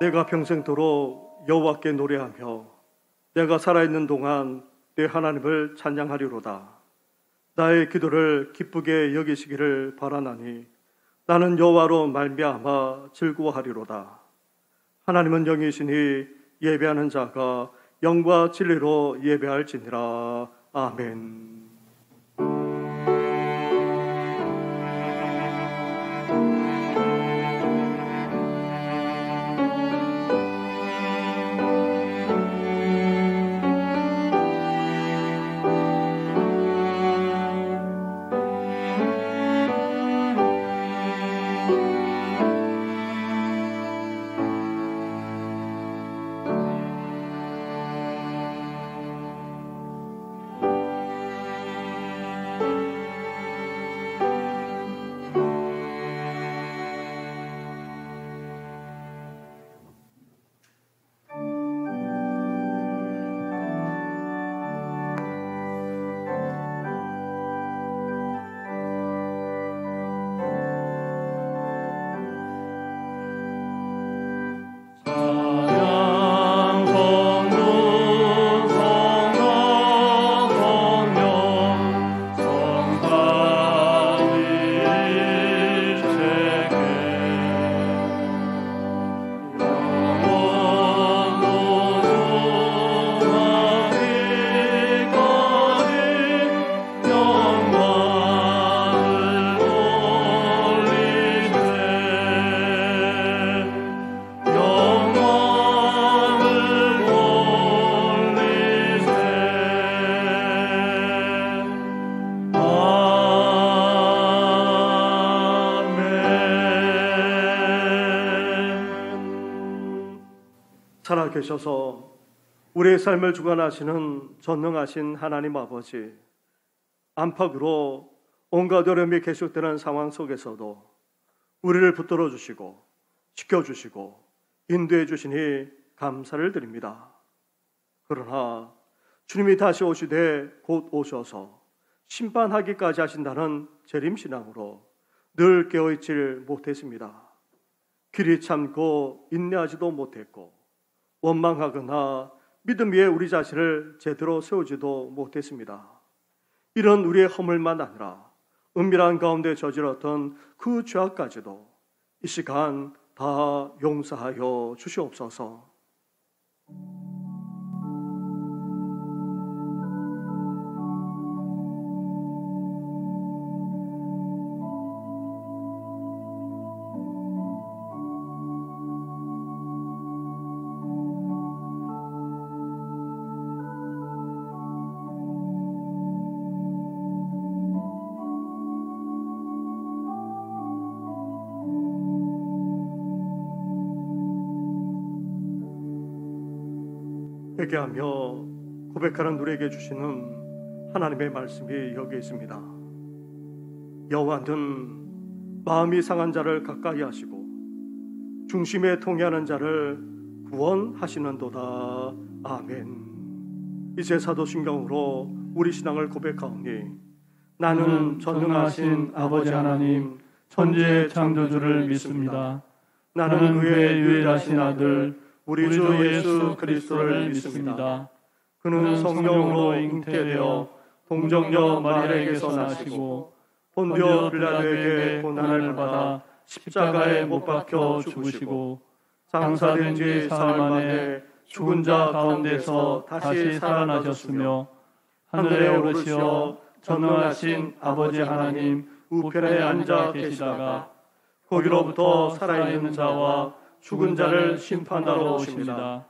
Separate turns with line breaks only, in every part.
내가 평생도록 여호와께 노래하며 내가 살아있는 동안 내 하나님을 찬양하리로다. 나의 기도를 기쁘게 여기시기를 바라나니 나는 여호와로 말미암아 즐거워하리로다. 하나님은 영이시니 예배하는 자가 영과 진리로 예배할지니라. 아멘. 살아계셔서 우리의 삶을 주관하시는 전능하신 하나님 아버지, 안팎으로 온갖 어려움이 계속되는 상황 속에서도 우리를 붙들어 주시고 지켜주시고 인도해 주시니 감사를 드립니다. 그러나 주님이 다시 오시되 곧 오셔서 심판하기까지 하신다는 재림신앙으로 늘 깨어있질 못했습니다. 길이 참고 인내하지도 못했고 원망하거나 믿음 위에 우리 자신을 제대로 세우지도 못했습니다. 이런 우리의 허물만 아니라 은밀한 가운데 저질렀던 그 죄악까지도 이 시간 다 용서하여 주시옵소서. 회개하며 고백하는 우리에게 주시는 하나님의 말씀이 여기 있습니다. 여호와는 마음이 상한 자를 가까이 하시고 중심에 통해하는 자를 구원하시는도다. 아멘. 이제 사도신경으로 우리 신앙을 고백하오니 나는 전능하신 아버지 하나님 천지의 창조주를 믿습니다. 나는 그의 유일하신 아들 우리 주 예수 그리스도를 믿습니다. 그는 성령으로 잉태되어 동정녀 마리아에게서 나시고 본디오 빌라도에게 고난을 받아 십자가에 못 박혀 죽으시고 장사된 지 사흘 만에 죽은 자 가운데서 다시 살아나셨으며 하늘에 오르시어 전능하신 아버지 하나님 우편에 앉아 계시다가 거기로부터 살아있는 자와 죽은 자를 심판하러 오십니다.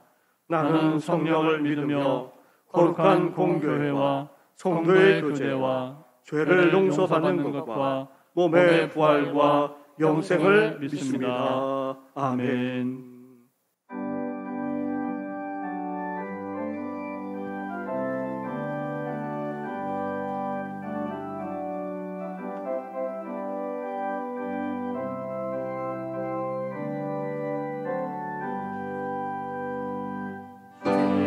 나는 성령을 믿으며 거룩한 공교회와 성도의 교제와 죄를 용서받는 것과 몸의 부활과 영생을 믿습니다. 아멘.
Oh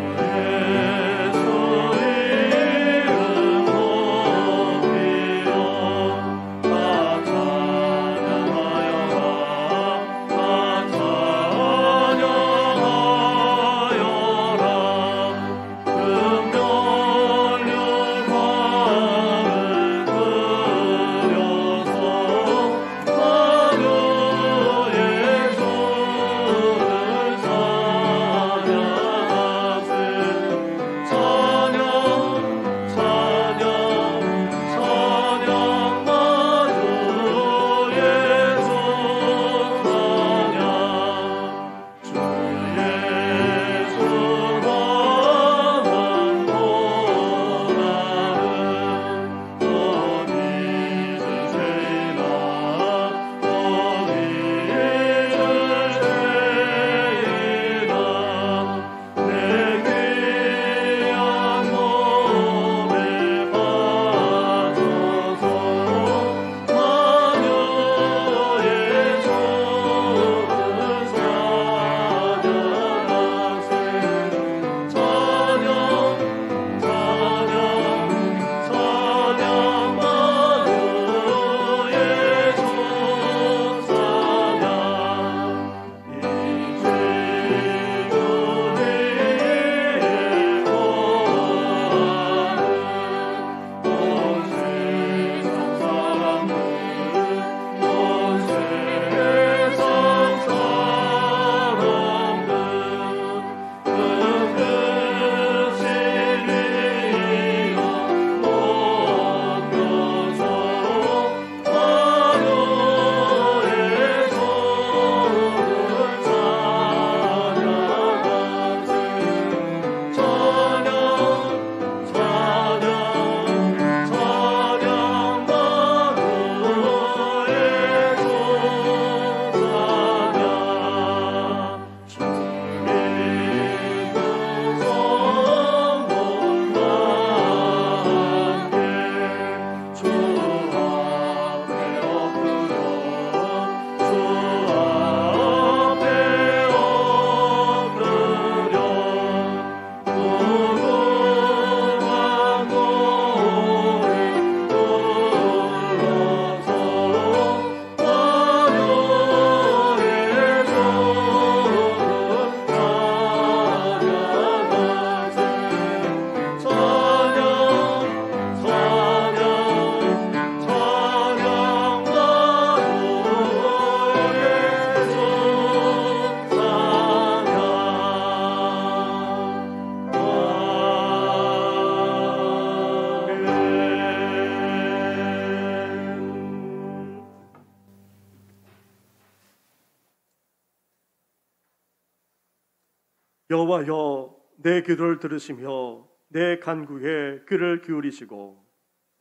여호와여, 내 기도를 들으시며 내 간구에 귀를 기울이시고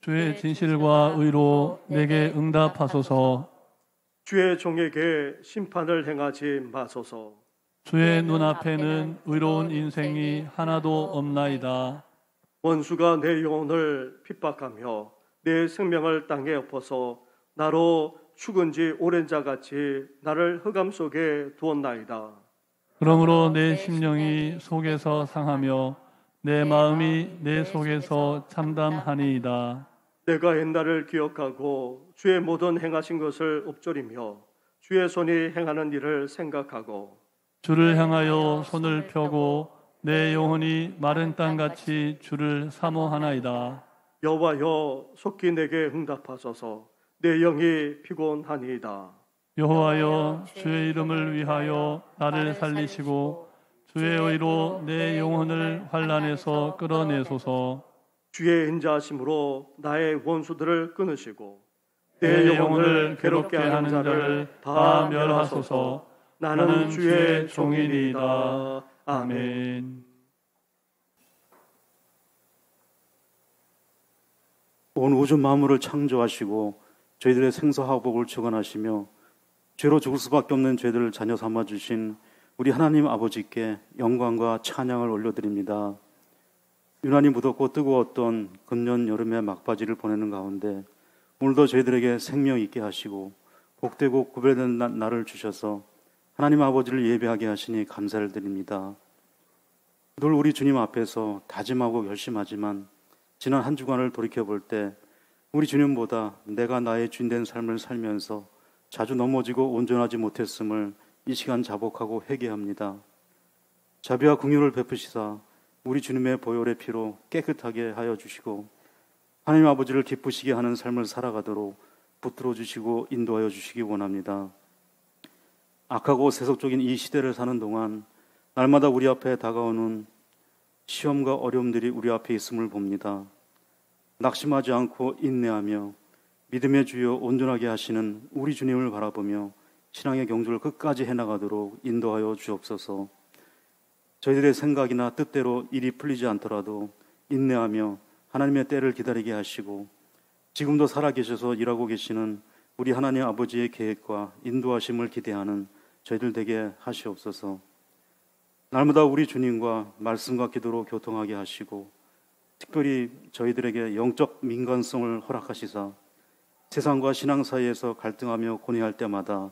주의 진실과 의로 내게 응답하소서.
주의 종에게 심판을 행하지 마소서.
주의 눈앞에는 의로운 인생이 하나도 없나이다.
원수가 내 영혼을 핍박하며 내 생명을 땅에 엎어서 나로 죽은 지 오랜 자같이 나를 흑암 속에 두었나이다.
그러므로 내 심령이 속에서 상하며 내 마음이 내 속에서 참담하니이다.
내가 옛날을 기억하고 주의 모든 행하신 것을 읊조리며 주의 손이 행하는 일을 생각하고
주를 향하여 손을 펴고 내 영혼이 마른 땅같이 주를 사모하나이다.
여호와여, 속히 내게 응답하소서. 내 영이 피곤하니이다.
여호와여, 주의 이름을 위하여 나를 살리시고 주의 의로 내 영혼을 환난에서 끌어내소서.
주의 인자하심으로 나의 원수들을 끊으시고
내 영혼을 괴롭게 하는 자를 다 멸하소서. 나는 주의 종이니이다. 아멘.
온 우주 만물을 창조하시고 저희들의 생사화복을 주관하시며 죄로 죽을 수밖에 없는 죄들을 자녀 삼아주신 우리 하나님 아버지께 영광과 찬양을 올려드립니다. 유난히 무덥고 뜨거웠던 금년 여름의 막바지를 보내는 가운데 오늘도 저희들에게 생명 있게 하시고 복되고 구별된 날을 주셔서 하나님 아버지를 예배하게 하시니 감사를 드립니다. 늘 우리 주님 앞에서 다짐하고 결심하지만 지난 한 주간을 돌이켜볼 때 우리 주님보다 내가 나의 주인된 삶을 살면서 자주 넘어지고 온전하지 못했음을 이 시간 자복하고 회개합니다. 자비와 긍휼을 베푸시사 우리 주님의 보혈의 피로 깨끗하게 하여 주시고 하나님 아버지를 기쁘시게 하는 삶을 살아가도록 붙들어 주시고 인도하여 주시기 원합니다. 악하고 세속적인 이 시대를 사는 동안 날마다 우리 앞에 다가오는 시험과 어려움들이 우리 앞에 있음을 봅니다. 낙심하지 않고 인내하며 믿음의 주여 온전하게 하시는 우리 주님을 바라보며 신앙의 경주를 끝까지 해나가도록 인도하여 주옵소서. 저희들의 생각이나 뜻대로 일이 풀리지 않더라도 인내하며 하나님의 때를 기다리게 하시고 지금도 살아계셔서 일하고 계시는 우리 하나님 아버지의 계획과 인도하심을 기대하는 저희들 되게 하시옵소서. 날마다 우리 주님과 말씀과 기도로 교통하게 하시고 특별히 저희들에게 영적 민감성을 허락하시사 세상과 신앙 사이에서 갈등하며 고뇌할 때마다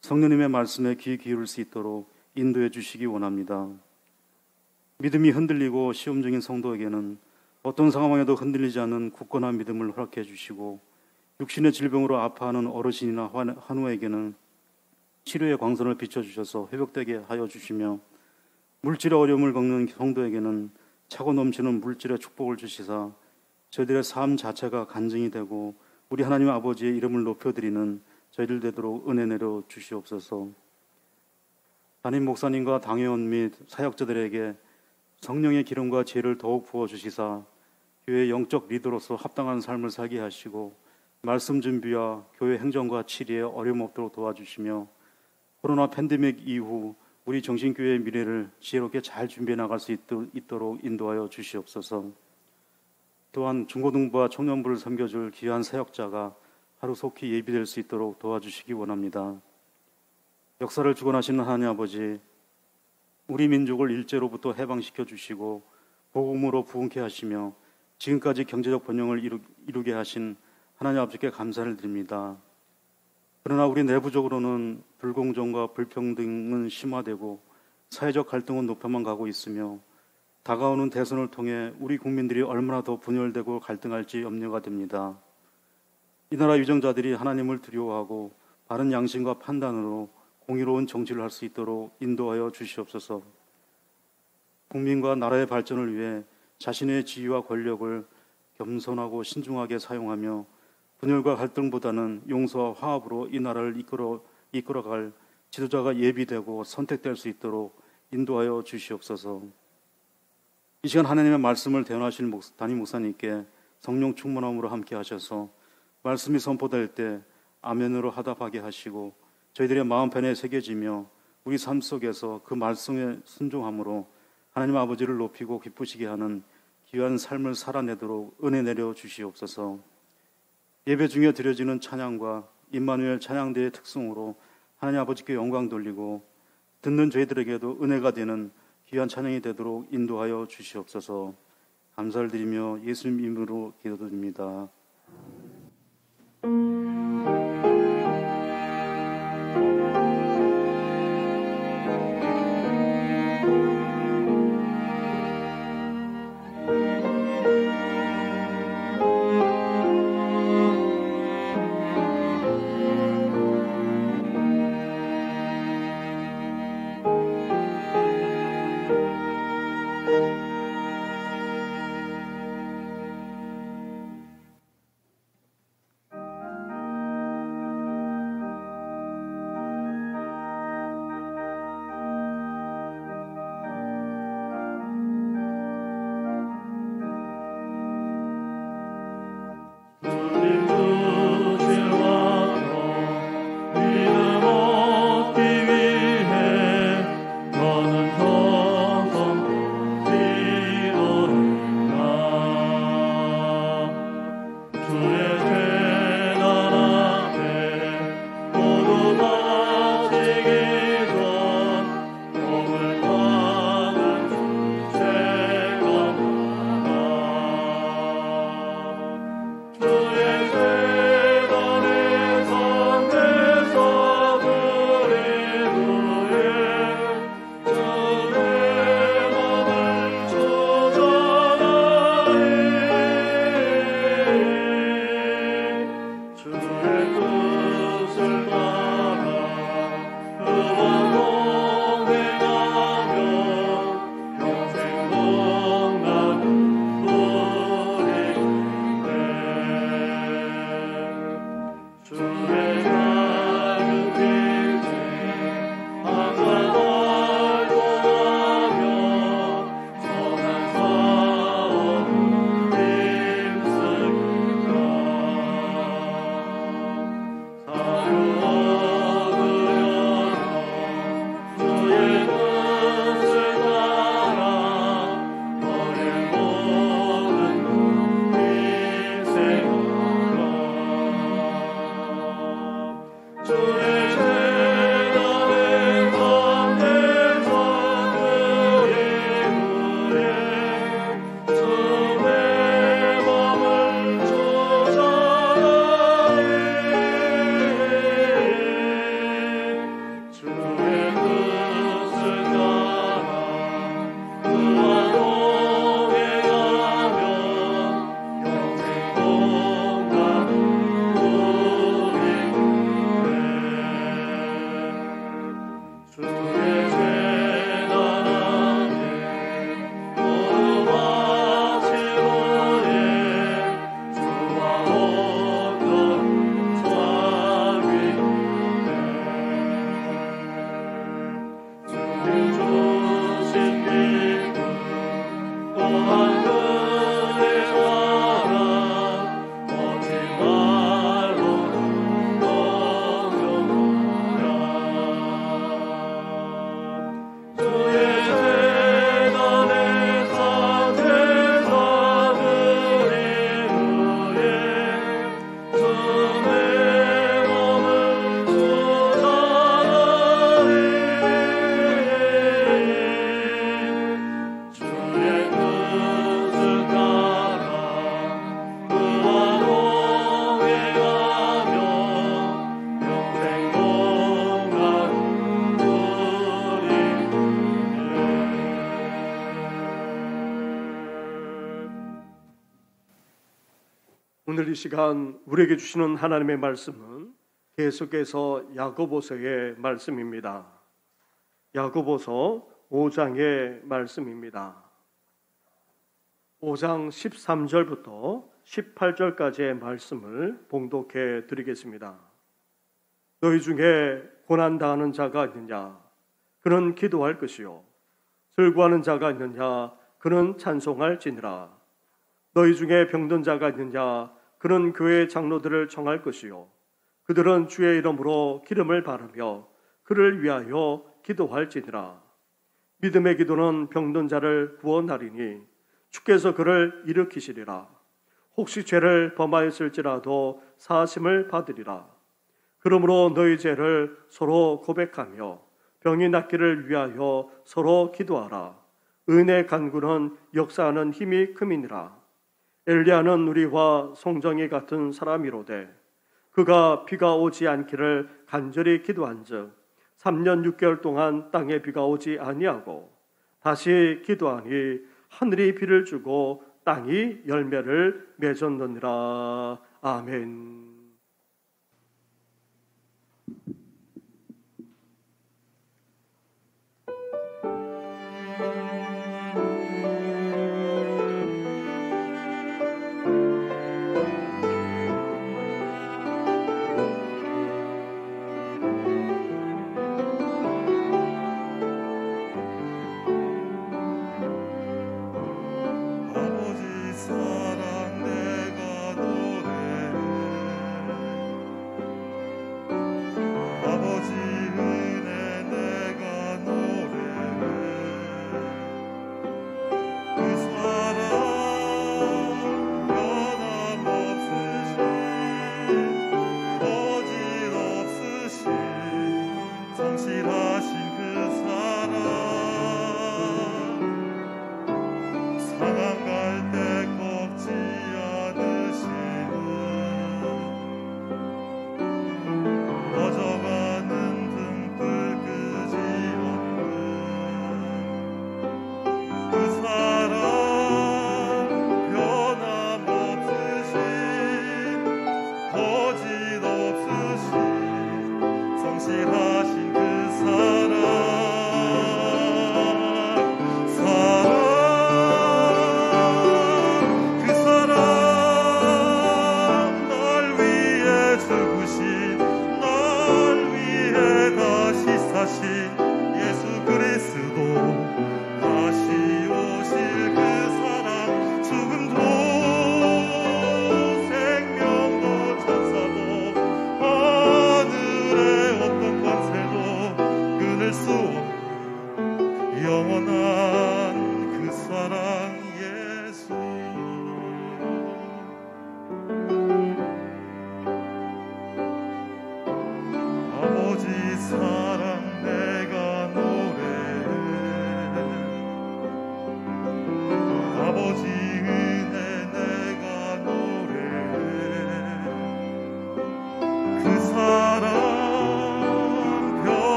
성령님의 말씀에 귀 기울일 수 있도록 인도해 주시기 원합니다. 믿음이 흔들리고 시험 중인 성도에게는 어떤 상황에도 흔들리지 않는 굳건한 믿음을 허락해 주시고 육신의 질병으로 아파하는 어르신이나 환우에게는 치료의 광선을 비춰주셔서 회복되게 하여 주시며 물질의 어려움을 겪는 성도에게는 차고 넘치는 물질의 축복을 주시사 저희들의 삶 자체가 간증이 되고 우리 하나님 아버지의 이름을 높여드리는 저희들 되도록 은혜 내려 주시옵소서. 담임 목사님과 당회원 및 사역자들에게 성령의 기름과 지혜를 더욱 부어주시사 교회 영적 리더로서 합당한 삶을 살게 하시고 말씀 준비와 교회 행정과 치리에 어려움 없도록 도와주시며 코로나 팬데믹 이후 우리 정신교회의 미래를 지혜롭게 잘 준비해 나갈 수 있도록 인도하여 주시옵소서. 또한 중고등부와 청년부를 섬겨줄 귀한 사역자가 하루속히 예비될 수 있도록 도와주시기 원합니다. 역사를 주관하시는 하나님 아버지, 우리 민족을 일제로부터 해방시켜 주시고 복음으로 부흥케 하시며 지금까지 경제적 번영을 이루게 하신 하나님 아버지께 감사를 드립니다. 그러나 우리 내부적으로는 불공정과 불평등은 심화되고 사회적 갈등은 높여만 가고 있으며 다가오는 대선을 통해 우리 국민들이 얼마나 더 분열되고 갈등할지 염려가 됩니다. 이 나라 유정자들이 하나님을 두려워하고 바른 양심과 판단으로 공의로운 정치를 할 수 있도록 인도하여 주시옵소서. 국민과 나라의 발전을 위해 자신의 지위와 권력을 겸손하고 신중하게 사용하며 분열과 갈등보다는 용서와 화합으로 이 나라를 이끌어갈 지도자가 예비되고 선택될 수 있도록 인도하여 주시옵소서. 이 시간 하나님의 말씀을 대언하시는 담임 목사님께 성령 충만함으로 함께 하셔서 말씀이 선포될 때 아멘으로 화답하게 하시고 저희들의 마음편에 새겨지며 우리 삶 속에서 그 말씀에 순종함으로 하나님 아버지를 높이고 기쁘시게 하는 귀한 삶을 살아내도록 은혜 내려 주시옵소서. 예배 중에 드려지는 찬양과 임마누엘 찬양대의 특성으로 하나님 아버지께 영광 돌리고 듣는 저희들에게도 은혜가 되는 귀한 찬양이 되도록 인도하여 주시옵소서. 감사를 드리며 예수님 이름으로 기도드립니다.
오늘 이 시간 우리에게 주시는 하나님의 말씀은 계속해서 야고보서의 말씀입니다. 야고보서 5장의 말씀입니다. 5장 13절부터 18절까지의 말씀을 봉독해 드리겠습니다. 너희 중에 고난당하는 자가 있느냐? 그는 기도할 것이요. 슬구하는 자가 있느냐? 그는 찬송할지니라. 너희 중에 병든 자가 있느냐? 그는 교회 장로들을 청할 것이요. 그들은 주의 이름으로 기름을 바르며 그를 위하여 기도할지니라. 믿음의 기도는 병든 자를 구원하리니 주께서 그를 일으키시리라. 혹시 죄를 범하였을지라도 사하심을 받으리라. 그러므로 너희 죄를 서로 고백하며 병이 낫기를 위하여 서로 기도하라. 은혜 간구는 역사하는 힘이 큼이니라. 엘리야는 우리와 송정이 같은 사람이로되 그가 비가 오지 않기를 간절히 기도한즉 3년 6개월 동안 땅에 비가 오지 아니하고 다시 기도하니 하늘이 비를 주고 땅이 열매를 맺었느니라. 아멘.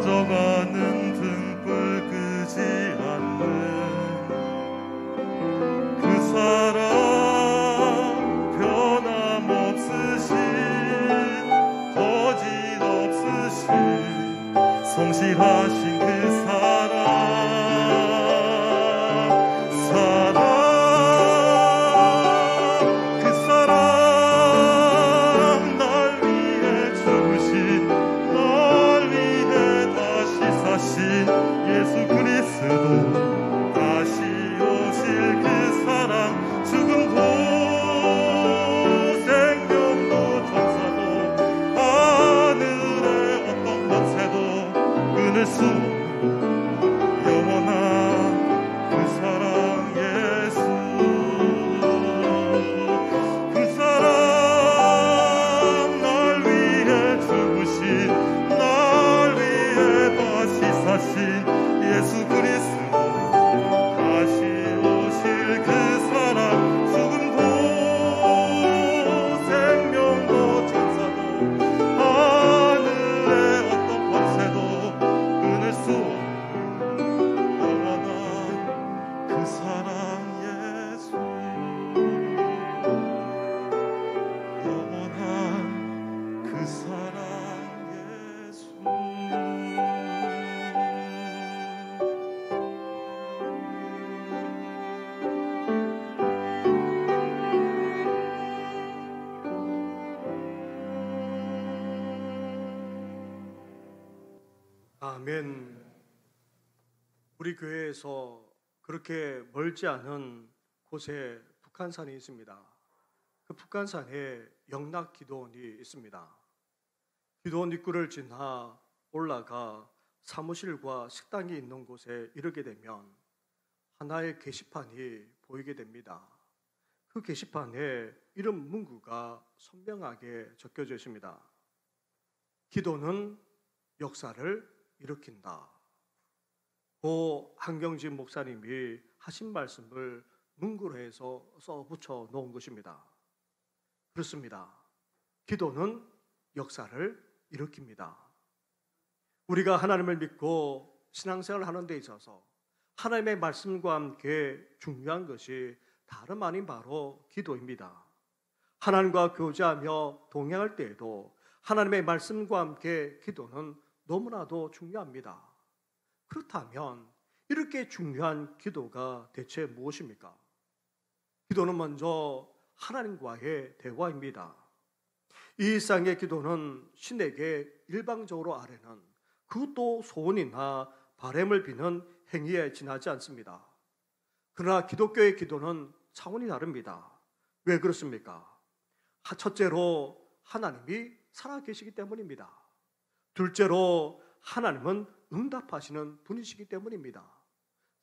꺼져가는 등불 끄지 않는 그 사랑 변함없으신 거짓없으신 성실하신 그 사랑 그 사랑 날 위해 죽으신 날 위해 다시 사신 예수 그리스도 다시 오실 그 사랑 죽음도 생명도 천사도 하늘의 어떤 권세도 끊을 수
아멘. 우리 교회에서 그렇게 멀지 않은 곳에 북한산이 있습니다. 그 북한산에 영락 기도원이 있습니다. 기도원 입구를 지나 올라가 사무실과 식당이 있는 곳에 이르게 되면 하나의 게시판이 보이게 됩니다. 그 게시판에 이름 문구가 선명하게 적혀져 있습니다. 기도는 역사를 일으킨다. 고 한경진 목사님이 하신 말씀을 문구로 해서 써붙여 놓은 것입니다. 그렇습니다. 기도는 역사를 일으킵니다. 우리가 하나님을 믿고 신앙생활을 하는 데 있어서 하나님의 말씀과 함께 중요한 것이 다름 아닌 바로 기도입니다. 하나님과 교제하며 동행할 때에도 하나님의 말씀과 함께 기도는 너무나도 중요합니다. 그렇다면 이렇게 중요한 기도가 대체 무엇입니까? 기도는 먼저 하나님과의 대화입니다. 이 일상의 기도는 신에게 일방적으로 아뢰는, 그것도 소원이나 바람을 비는 행위에 지나지 않습니다. 그러나 기독교의 기도는 차원이 다릅니다. 왜 그렇습니까? 첫째로 하나님이 살아계시기 때문입니다. 둘째로 하나님은 응답하시는 분이시기 때문입니다.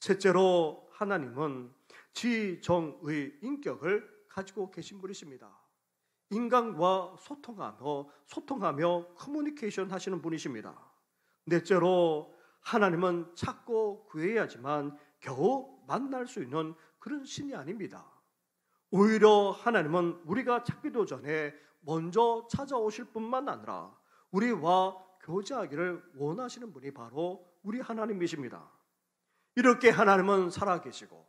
셋째로 하나님은 지정의 인격을 가지고 계신 분이십니다. 인간과 소통하며 커뮤니케이션 하시는 분이십니다. 넷째로 하나님은 찾고 구해야지만 겨우 만날 수 있는 그런 신이 아닙니다. 오히려 하나님은 우리가 찾기도 전에 먼저 찾아오실 뿐만 아니라 우리와 교제하기를 원하시는 분이 바로 우리 하나님이십니다. 이렇게 하나님은 살아계시고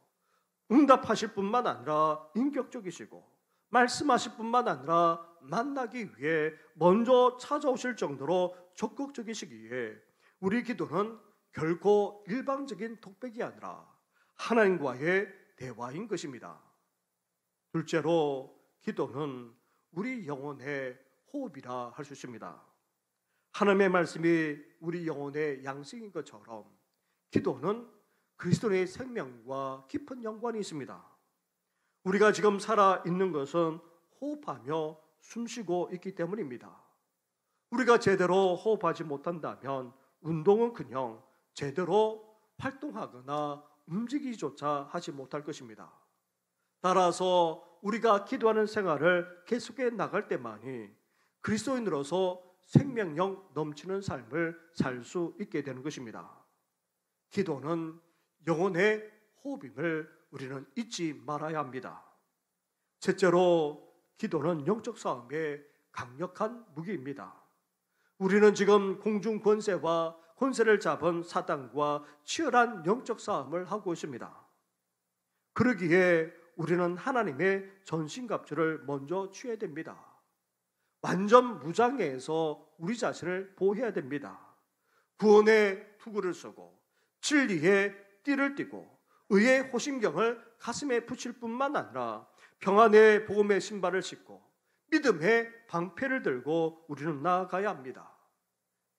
응답하실 뿐만 아니라 인격적이시고 말씀하실 뿐만 아니라 만나기 위해 먼저 찾아오실 정도로 적극적이시기에 우리 기도는 결코 일방적인 톡백이 아니라 하나님과의 대화인 것입니다. 둘째로 기도는 우리 영혼의 호흡이라 할 수 있습니다. 하나님의 말씀이 우리 영혼의 양식인 것처럼 기도는 그리스도의 생명과 깊은 연관이 있습니다. 우리가 지금 살아있는 것은 호흡하며 숨쉬고 있기 때문입니다. 우리가 제대로 호흡하지 못한다면 운동은커녕 제대로 활동하거나 움직이기조차 하지 못할 것입니다. 따라서 우리가 기도하는 생활을 계속해 나갈 때만이 그리스도인으로서 생명력 넘치는 삶을 살 수 있게 되는 것입니다. 기도는 영혼의 호흡임을 우리는 잊지 말아야 합니다. 셋째로 기도는 영적 싸움의 강력한 무기입니다. 우리는 지금 공중 권세와 권세를 잡은 사단과 치열한 영적 싸움을 하고 있습니다. 그러기에 우리는 하나님의 전신갑주를 먼저 취해야 됩니다. 완전 무장해서 우리 자신을 보호해야 됩니다. 구원의 투구를 쓰고 진리의 띠를 띠고 의의 호심경을 가슴에 붙일 뿐만 아니라 평안의 복음의 신발을 신고 믿음의 방패를 들고 우리는 나아가야 합니다.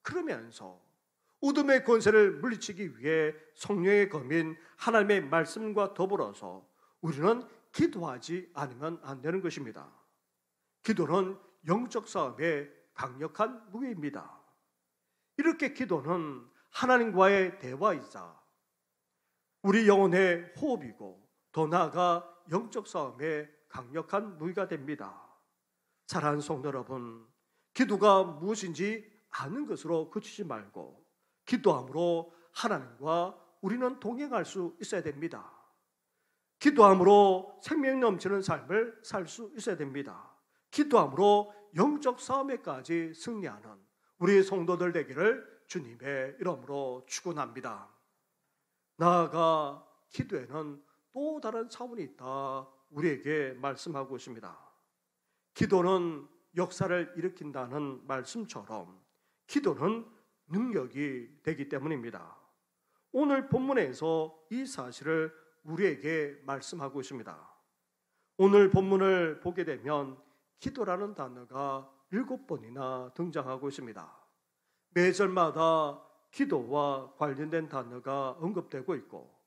그러면서 어둠의 권세를 물리치기 위해 성령의 검인 하나님의 말씀과 더불어서 우리는 기도하지 않으면 안 되는 것입니다. 기도는 영적 싸움의 강력한 무기입니다. 이렇게 기도는 하나님과의 대화이자 우리 영혼의 호흡이고 더 나아가 영적 싸움의 강력한 무기가 됩니다. 사랑하는 성도 여러분, 기도가 무엇인지 아는 것으로 그치지 말고 기도함으로 하나님과 우리는 동행할 수 있어야 됩니다. 기도함으로 생명 넘치는 삶을 살 수 있어야 됩니다. 기도함으로 영적 싸움에까지 승리하는 우리 성도들 되기를 주님의 이름으로 축원합니다. 나아가 기도에는 또 다른 차원이 있다 우리에게 말씀하고 있습니다. 기도는 역사를 일으킨다는 말씀처럼 기도는 능력이 되기 때문입니다. 오늘 본문에서 이 사실을 우리에게 말씀하고 있습니다. 오늘 본문을 보게 되면 기도라는 단어가 7번이나 등장하고 있습니다. 매 절마다 기도와 관련된 단어가 언급되고 있고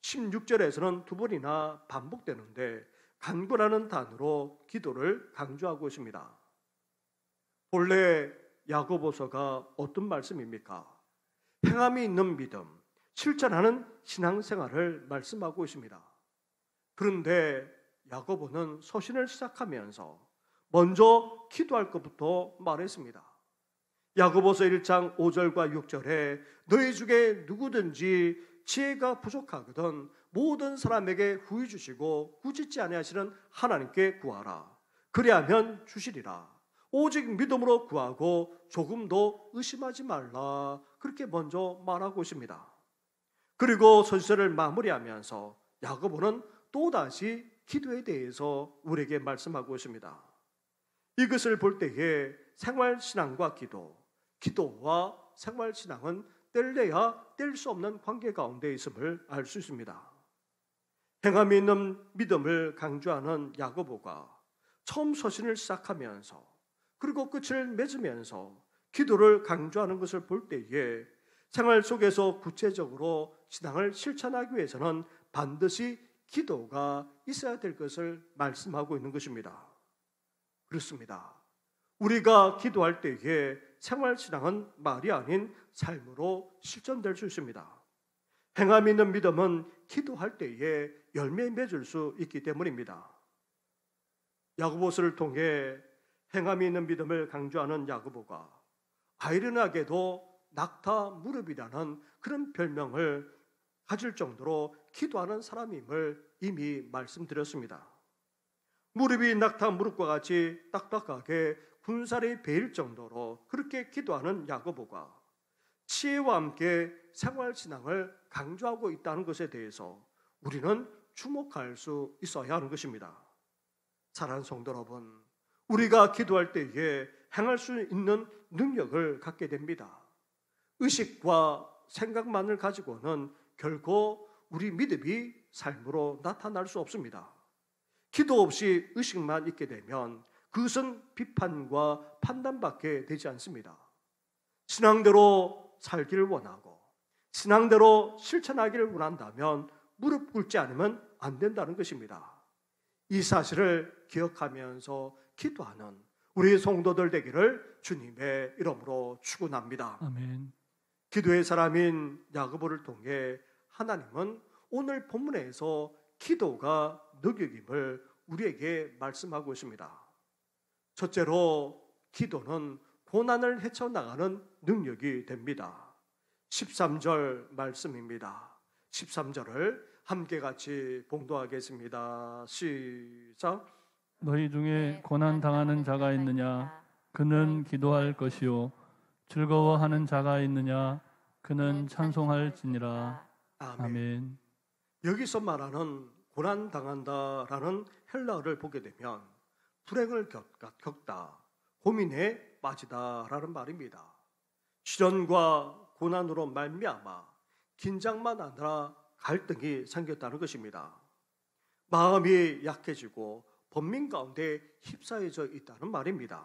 16절에서는 두 번이나 반복되는데 간구라는 단어로 기도를 강조하고 있습니다. 본래 야고보서가 어떤 말씀입니까? 행함이 있는 믿음, 실천하는 신앙생활을 말씀하고 있습니다. 그런데 야고보는 서신을 시작하면서 먼저 기도할 것부터 말했습니다. 야고보서 1장 5절과 6절에 너희 중에 누구든지 지혜가 부족하거든 모든 사람에게 후히 주시고 꾸짖지 아니하시는 하나님께 구하라. 그리하면 주시리라. 오직 믿음으로 구하고 조금도 의심하지 말라. 그렇게 먼저 말하고 있습니다. 그리고 서신을 마무리하면서 야고보는 또다시 기도에 대해서 우리에게 말씀하고 있습니다. 이것을 볼 때에 생활신앙과 기도와 생활신앙은 뗄래야 뗄 수 없는 관계 가운데 있음을 알 수 있습니다. 행함이 있는 믿음을 강조하는 야고보가 처음 서신을 시작하면서 그리고 끝을 맺으면서 기도를 강조하는 것을 볼 때에 생활 속에서 구체적으로 신앙을 실천하기 위해서는 반드시 기도가 있어야 될 것을 말씀하고 있는 것입니다. 그렇습니다. 우리가 기도할 때에 생활신앙은 말이 아닌 삶으로 실천될 수 있습니다. 행함이 있는 믿음은 기도할 때에 열매 맺을 수 있기 때문입니다. 야고보서를 통해 행함이 있는 믿음을 강조하는 야고보가 아이러니하게도 낙타 무릎이라는 그런 별명을 가질 정도로 기도하는 사람임을 이미 말씀드렸습니다. 무릎이 낙타 무릎과 같이 딱딱하게 군살이 베일 정도로 그렇게 기도하는 야고보가 지혜와 함께 생활신앙을 강조하고 있다는 것에 대해서 우리는 주목할 수 있어야 하는 것입니다. 사랑하는 성도 여러분, 우리가 기도할 때에 행할 수 있는 능력을 갖게 됩니다. 의식과 생각만을 가지고는 결코 우리 믿음이 삶으로 나타날 수 없습니다. 기도 없이 의식만 있게 되면 그것은 비판과 판단밖에 되지 않습니다. 신앙대로 살기를 원하고 신앙대로 실천하기를 원한다면 무릎 꿇지 않으면 안 된다는 것입니다. 이 사실을 기억하면서 기도하는 우리 성도들 되기를 주님의 이름으로 축원합니다.
아멘.
기도의 사람인 야고보를 통해 하나님은 오늘 본문에서 기도가 능력임을 우리에게 말씀하고 있습니다. 첫째로 기도는 고난을 헤쳐나가는 능력이 됩니다. 13절 말씀입니다. 13절을 함께 같이 봉독하겠습니다. 시작.
너희 중에 고난 당하는 자가 있느냐? 그는 기도할 것이요. 즐거워하는 자가 있느냐? 그는 찬송할지니라. 아멘.
여기서 말하는 고난 당한다라는 헬라어를 보게 되면 불행을 겪다, 고민에 빠지다라는 말입니다. 시련과 고난으로 말미암아 긴장만 아니라 갈등이 생겼다는 것입니다. 마음이 약해지고 번민 가운데 휩싸여져 있다는 말입니다.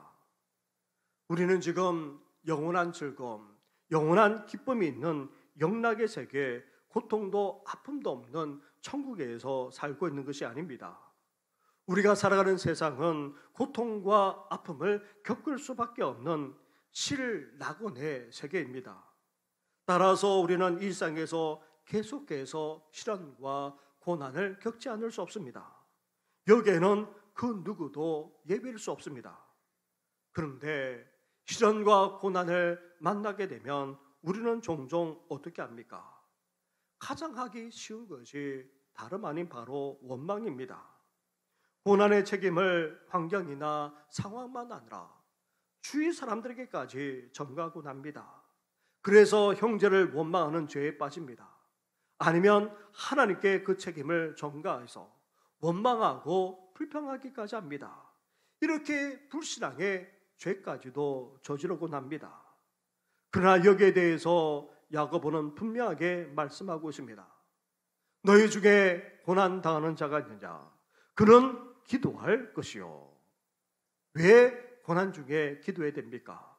우리는 지금 영원한 즐거움, 영원한 기쁨이 있는 영락의 세계, 고통도 아픔도 없는 천국에서 살고 있는 것이 아닙니다. 우리가 살아가는 세상은 고통과 아픔을 겪을 수밖에 없는 실낙원의 세계입니다. 따라서 우리는 일상에서 계속해서 시련과 고난을 겪지 않을 수 없습니다. 여기에는 그 누구도 예비할 수 없습니다. 그런데 시련과 고난을 만나게 되면 우리는 종종 어떻게 합니까? 가장 하기 쉬운 것이 다름 아닌 바로 원망입니다. 고난의 책임을 환경이나 상황만 아니라 주위 사람들에게까지 전가하고 납니다. 그래서 형제를 원망하는 죄에 빠집니다. 아니면 하나님께 그 책임을 전가해서 원망하고 불평하기까지 합니다. 이렇게 불신앙의 죄까지도 저지르고 납니다. 그러나 여기에 대해서 야고보는 분명하게 말씀하고 있습니다. 너희 중에 고난 당하는 자가 있느냐? 그는 기도할 것이요. 왜 고난 중에 기도해야 됩니까?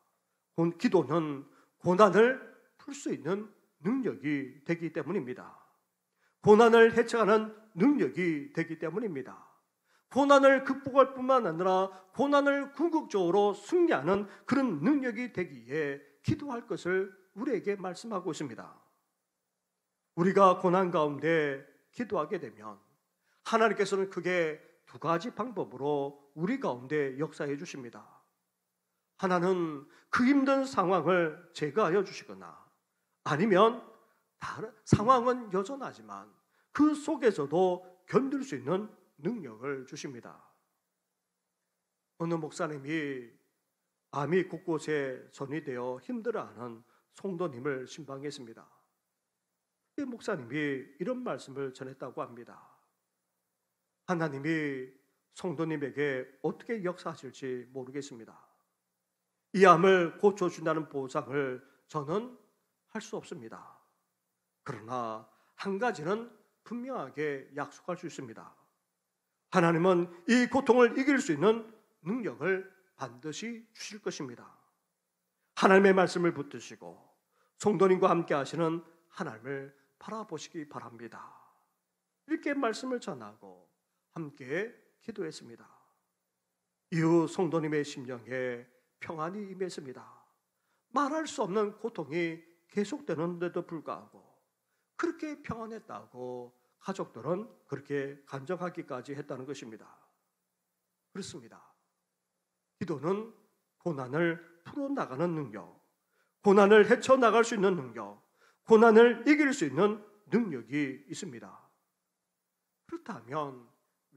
기도는 고난을 풀 풀 수 있는 능력이 되기 때문입니다. 고난을 헤쳐가는 능력이 되기 때문입니다. 고난을 극복할 뿐만 아니라 고난을 궁극적으로 승리하는 그런 능력이 되기에 기도할 것을 우리에게 말씀하고 있습니다. 우리가 고난 가운데 기도하게 되면 하나님께서는 크게 두 가지 방법으로 우리 가운데 역사해 주십니다. 하나는 그 힘든 상황을 제거하여 주시거나, 아니면 다른 상황은 여전하지만 그 속에서도 견딜 수 있는 능력을 주십니다. 어느 목사님이 암이 곳곳에 전이되어 힘들어하는 성도님을 신방했습니다. 이 목사님이 이런 말씀을 전했다고 합니다. 하나님이 성도님에게 어떻게 역사하실지 모르겠습니다. 이 암을 고쳐준다는 보장을 저는 할 수 없습니다. 그러나 한 가지는 분명하게 약속할 수 있습니다. 하나님은 이 고통을 이길 수 있는 능력을 반드시 주실 것입니다. 하나님의 말씀을 붙드시고 성도님과 함께 하시는 하나님을 바라보시기 바랍니다. 이렇게 말씀을 전하고 함께 기도했습니다. 이후 성도님의 심령에 평안이 임했습니다. 말할 수 없는 고통이 계속되는데도 불구하고 그렇게 평안했다고 가족들은 그렇게 간증하기까지 했다는 것입니다. 그렇습니다. 기도는 고난을 풀어나가는 능력, 고난을 헤쳐나갈 수 있는 능력, 고난을 이길 수 있는 능력이 있습니다. 그렇다면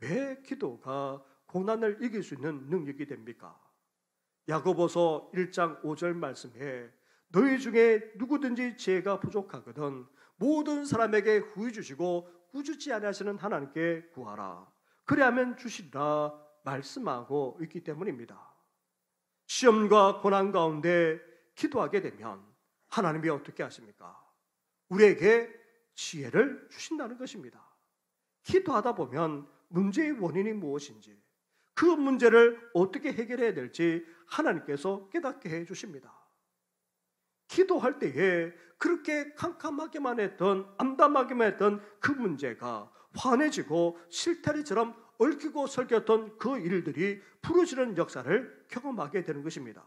왜 기도가 고난을 이길 수 있는 능력이 됩니까? 야고보서 1장 5절 말씀에 너희 중에 누구든지 지혜가 부족하거든 모든 사람에게 후히 주시고 꾸짖지 아니하시는 하나님께 구하라. 그리하면 주시리라 말씀하고 있기 때문입니다. 시험과 고난 가운데 기도하게 되면 하나님이 어떻게 하십니까? 우리에게 지혜를 주신다는 것입니다. 기도하다 보면 문제의 원인이 무엇인지, 그 문제를 어떻게 해결해야 될지 하나님께서 깨닫게 해 주십니다. 기도할 때에 그렇게 캄캄하게만 했던, 암담하게만 했던 그 문제가 환해지고 실타리처럼 얽히고 설켰던 그 일들이 풀어지는 역사를 경험하게 되는 것입니다.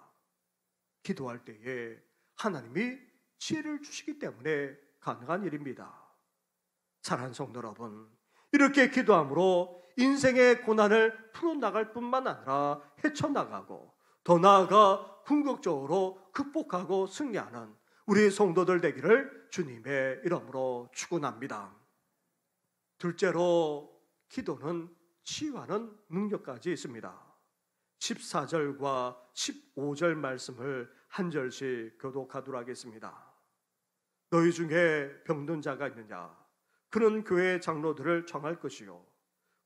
기도할 때에 하나님이 지혜를 주시기 때문에 가능한 일입니다. 사랑하는 성도 여러분, 이렇게 기도함으로 인생의 고난을 풀어나갈 뿐만 아니라 헤쳐나가고 더 나아가 궁극적으로 극복하고 승리하는 우리 성도들 되기를 주님의 이름으로 축원합니다. 둘째로 기도는 치유하는 능력까지 있습니다. 14절과 15절 말씀을 한 절씩 교독하도록 하겠습니다. 너희 중에 병든 자가 있느냐? 그는 교회 장로들을 청할 것이요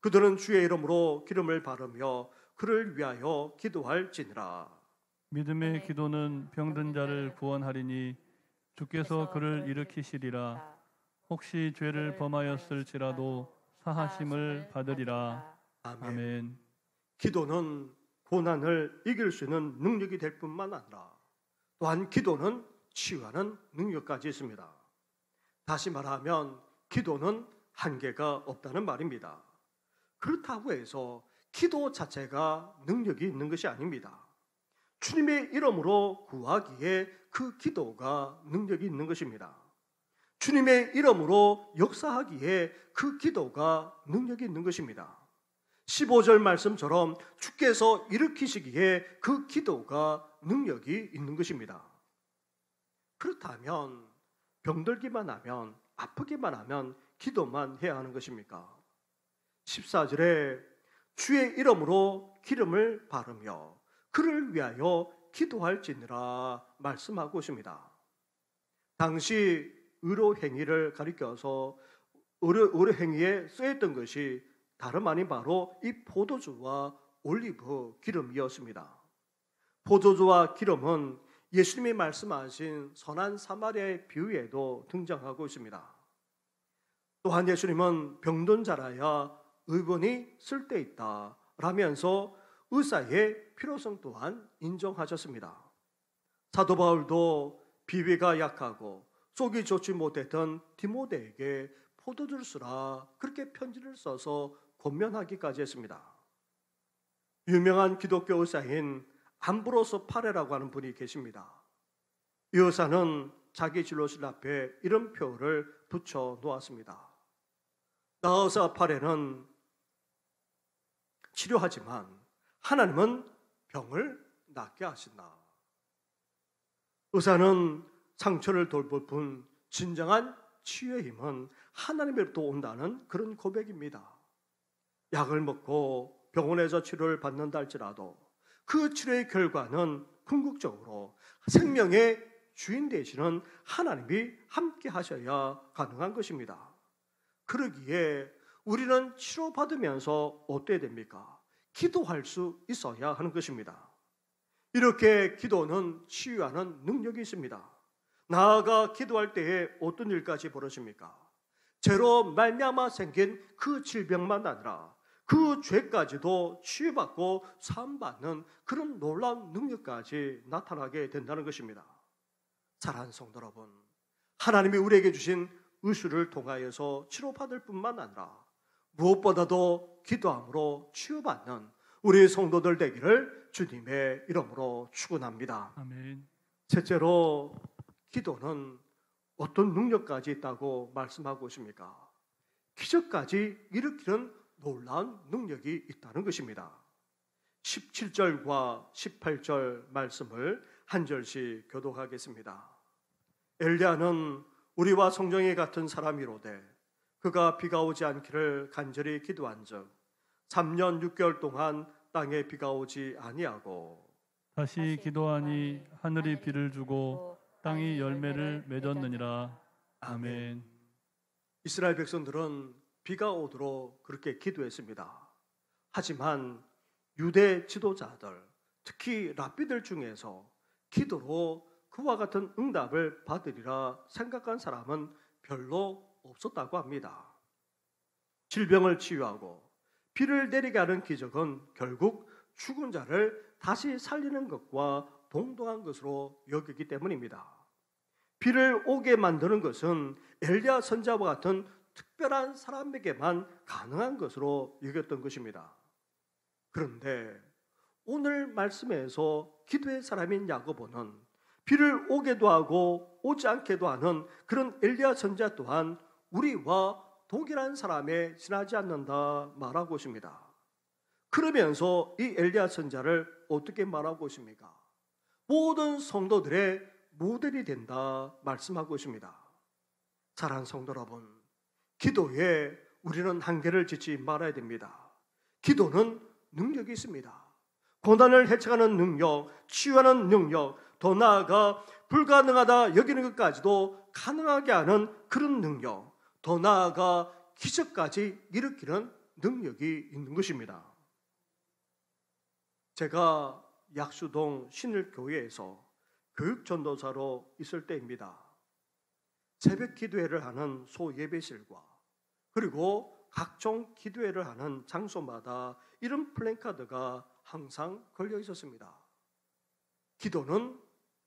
그들은 주의 이름으로 기름을 바르며 그를 위하여 기도할지니라.
믿음의 기도는 병든 자를 구원하리니 주께서 그를 일으키시리라. 혹시 죄를 범하였을지라도 사하심을 받으리라. 아멘.
기도는 고난을 이길 수 있는 능력이 될 뿐만 아니라 또한 기도는 치유하는 능력까지 있습니다. 다시 말하면 기도는 한계가 없다는 말입니다. 그렇다고 해서 기도 자체가 능력이 있는 것이 아닙니다. 주님의 이름으로 구하기에 그 기도가 능력이 있는 것입니다. 주님의 이름으로 역사하기에 그 기도가 능력이 있는 것입니다. 15절 말씀처럼 주께서 일으키시기에 그 기도가 능력이 있는 것입니다. 그렇다면 병들기만 하면, 아프기만 하면 기도만 해야 하는 것입니까? 14절에 주의 이름으로 기름을 바르며 그를 위하여 기도할지니라 말씀하고 있습니다. 당시 의로행위를 가리켜서 의로행위에 쓰였던 것이 다름 아닌 바로 이 포도주와 올리브 기름이었습니다. 포도주와 기름은 예수님이 말씀하신 선한 사마리아의 비유에도 등장하고 있습니다. 또한 예수님은 병든 자라야 의원이 쓸데있다 라면서 의사의 필요성 또한 인정하셨습니다. 사도 바울도 비위가 약하고 속이 좋지 못했던 디모데에게 포도주스라 그렇게 편지를 써서 권면하기까지 했습니다. 유명한 기독교 의사인 암브로스 파레라고 하는 분이 계십니다. 이 의사는 자기 진료실 앞에 이런 표를 붙여 놓았습니다. 나 의사 파레는 치료하지만 하나님은 병을 낫게 하신다. 의사는 상처를 돌볼 뿐 진정한 치유의 힘은 하나님으로부터 온다는 그런 고백입니다. 약을 먹고 병원에서 치료를 받는다 할지라도 그 치료의 결과는 궁극적으로 생명의 주인 되시는 하나님이 함께 하셔야 가능한 것입니다. 그러기에 우리는 치료받으면서 어때야 됩니까? 기도할 수 있어야 하는 것입니다. 이렇게 기도는 치유하는 능력이 있습니다. 나아가 기도할 때에 어떤 일까지 벌어집니까? 죄로 말미암아 생긴 그 질병만 아니라 그 죄까지도 치유받고 사함받는 그런 놀라운 능력까지 나타나게 된다는 것입니다. 사랑하는 성도 여러분, 하나님이 우리에게 주신 의술을 통하여서 치료받을 뿐만 아니라 무엇보다도 기도함으로 치유받는 우리 성도들 되기를 주님의 이름으로 축원합니다.
아멘.
셋째로 기도는 어떤 능력까지 있다고 말씀하고 있습니까? 기적까지 일으키는 놀라운 능력이 있다는 것입니다. 17절과 18절 말씀을 한 절씩 교독하겠습니다. 엘리야는 우리와 성정이 같은 사람이로되 그가 비가 오지 않기를 간절히 기도한즉 3년 6개월 동안 땅에 비가 오지 아니하고
다시 기도하니 하늘이 비를 주고 땅이 열매를 맺었느니라. 아멘.
이스라엘 백성들은 비가 오도록 그렇게 기도했습니다. 하지만 유대 지도자들, 특히 랍비들 중에서 기도로 그와 같은 응답을 받으리라 생각한 사람은 별로 없었다고 합니다. 질병을 치유하고 비를 내리게 하는 기적은 결국 죽은 자를 다시 살리는 것과 동등한 것으로 여기기 때문입니다. 비를 오게 만드는 것은 엘리야 선지자와 같은 특별한 사람에게만 가능한 것으로 여겼던 것입니다. 그런데 오늘 말씀에서 기도의 사람인 야고보는 비를 오게도 하고 오지 않게도 하는 그런 엘리야 선지자 또한 우리와 동일한 사람에 지나지 않는다 말하고 있습니다. 그러면서 이 엘리야 선지자를 어떻게 말하고 있습니까? 모든 성도들의 모델이 된다 말씀하고 있습니다. 사랑하는 성도 여러분, 기도에 우리는 한계를 짓지 말아야 됩니다. 기도는 능력이 있습니다. 고난을 해체하는 능력, 치유하는 능력, 더 나아가 불가능하다 여기는 것까지도 가능하게 하는 그런 능력, 더 나아가 기적까지 일으키는 능력이 있는 것입니다. 제가 약수동 신일교회에서 교육전도사로 있을 때입니다. 새벽 기도회를 하는 소예배실과 그리고 각종 기도회를 하는 장소마다 이런 플래카드가 항상 걸려 있었습니다. 기도는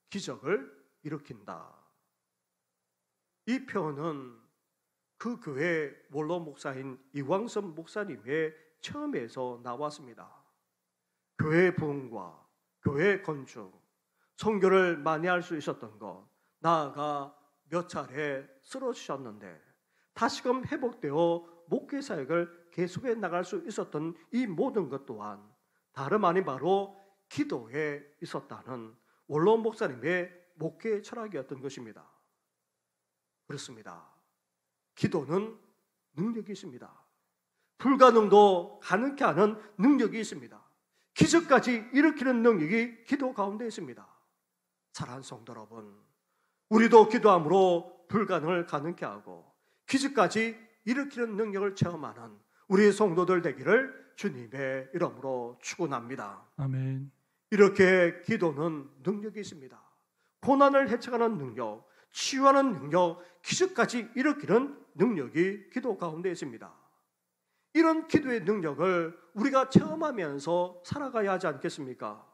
기적을 일으킨다. 이 표현은 그 교회 원로 목사인 이광선 목사님의 처음에서 나왔습니다. 교회 부흥과 교회 건축, 선교를 많이 할 수 있었던 것, 나아가 몇 차례 쓰러지셨는데 다시금 회복되어 목회 사역을 계속해 나갈 수 있었던 이 모든 것 또한 다름 아닌 바로 기도에 있었다는 원로 목사님의 목회 철학이었던 것입니다. 그렇습니다. 기도는 능력이 있습니다. 불가능도 가능케 하는 능력이 있습니다. 기적까지 일으키는 능력이 기도 가운데 있습니다. 사랑하는 성도 여러분, 우리도 기도함으로 불가능을 가능케 하고 기적까지 일으키는 능력을 체험하는 우리 성도들 되기를 주님의 이름으로 축원합니다.
아멘.
이렇게 기도는 능력이 있습니다. 고난을 해체하는 능력, 치유하는 능력, 기적까지 일으키는 능력이 기도 가운데 있습니다. 이런 기도의 능력을 우리가 체험하면서 살아가야 하지 않겠습니까?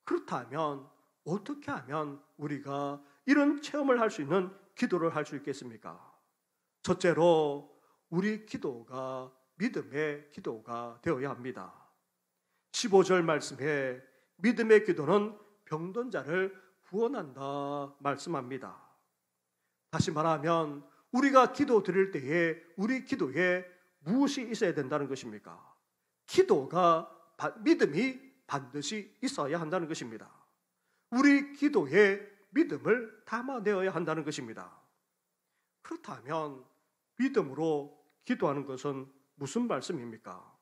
그렇다면 어떻게 하면 우리가 이런 체험을 할 수 있는 기도를 할 수 있겠습니까? 첫째로 우리 기도가 믿음의 기도가 되어야 합니다. 15절 말씀에 믿음의 기도는 병든 자를 구원한다 말씀합니다. 다시 말하면 우리가 기도 드릴 때에 우리 기도에 무엇이 있어야 된다는 것입니까? 믿음이 반드시 있어야 한다는 것입니다. 우리 기도에 믿음을 담아내어야 한다는 것입니다. 그렇다면 믿음으로 기도하는 것은 무슨 말씀입니까?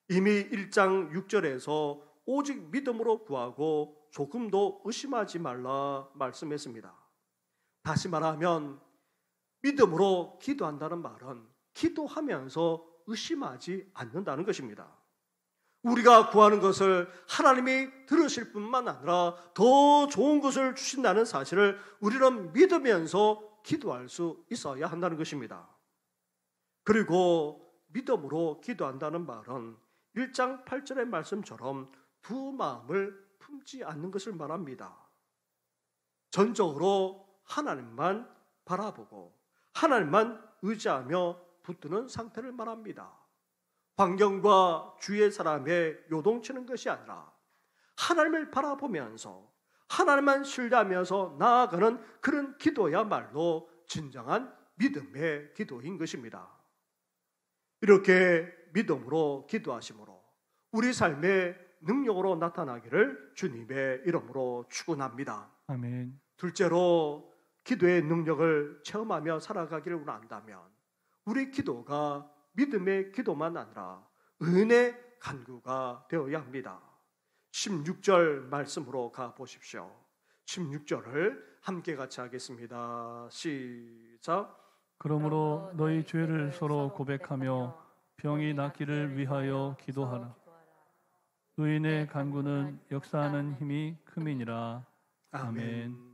이미 1장 6절에서 오직 믿음으로 구하고 조금도 의심하지 말라 말씀했습니다. 다시 말하면 믿음으로 기도한다는 말은 기도하면서 의심하지 않는다는 것입니다. 우리가 구하는 것을 하나님이 들으실 뿐만 아니라 더 좋은 것을 주신다는 사실을 우리는 믿으면서 기도할 수 있어야 한다는 것입니다. 그리고 믿음으로 기도한다는 말은 1장 8절의 말씀처럼 두 마음을 품지 않는 것을 말합니다. 전적으로 하나님만 바라보고 하나님만 의지하며 붙드는 상태를 말합니다. 환경과 주위의 사람에 요동치는 것이 아니라 하나님을 바라보면서 하나님만 신뢰하면서 나아가는 그런 기도야말로 진정한 믿음의 기도인 것입니다. 이렇게 믿음으로 기도하심으로 우리 삶의 능력으로 나타나기를 주님의 이름으로 축원합니다.
아멘.
둘째로 기도의 능력을 체험하며 살아가기를 원한다면 우리 기도가 믿음의 기도만 아니라 은혜의 간구가 되어야 합니다. 16절 말씀으로 가보십시오. 16절을 함께 같이 하겠습니다. 시작.
그러므로 너희 죄를 서로 고백하며 병이 낫기를 위하여 기도하라. 의인의 간구는 역사하는 힘이 큼이니라. 아멘.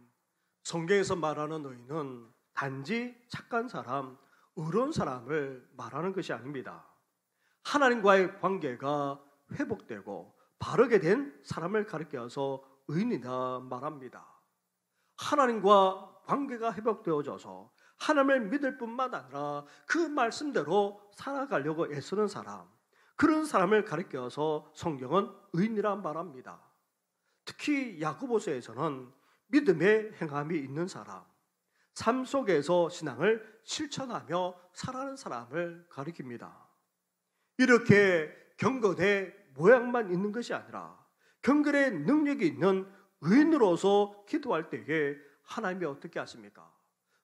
성경에서 말하는 의인은 단지 착한 사람, 의로운 사람을 말하는 것이 아닙니다. 하나님과의 관계가 회복되고 바르게 된 사람을 가리켜서 의인이다 말합니다. 하나님과 관계가 회복되어져서 하나님을 믿을 뿐만 아니라 그 말씀대로 살아가려고 애쓰는 사람, 그런 사람을 가리켜서 성경은 의인이라 말합니다. 특히 야고보서에서는 믿음의 행함이 있는 사람, 삶 속에서 신앙을 실천하며 살아가는 사람을 가리킵니다. 이렇게 경건의 모양만 있는 것이 아니라 경건의 능력이 있는 의인으로서 기도할 때에 하나님이 어떻게 하십니까?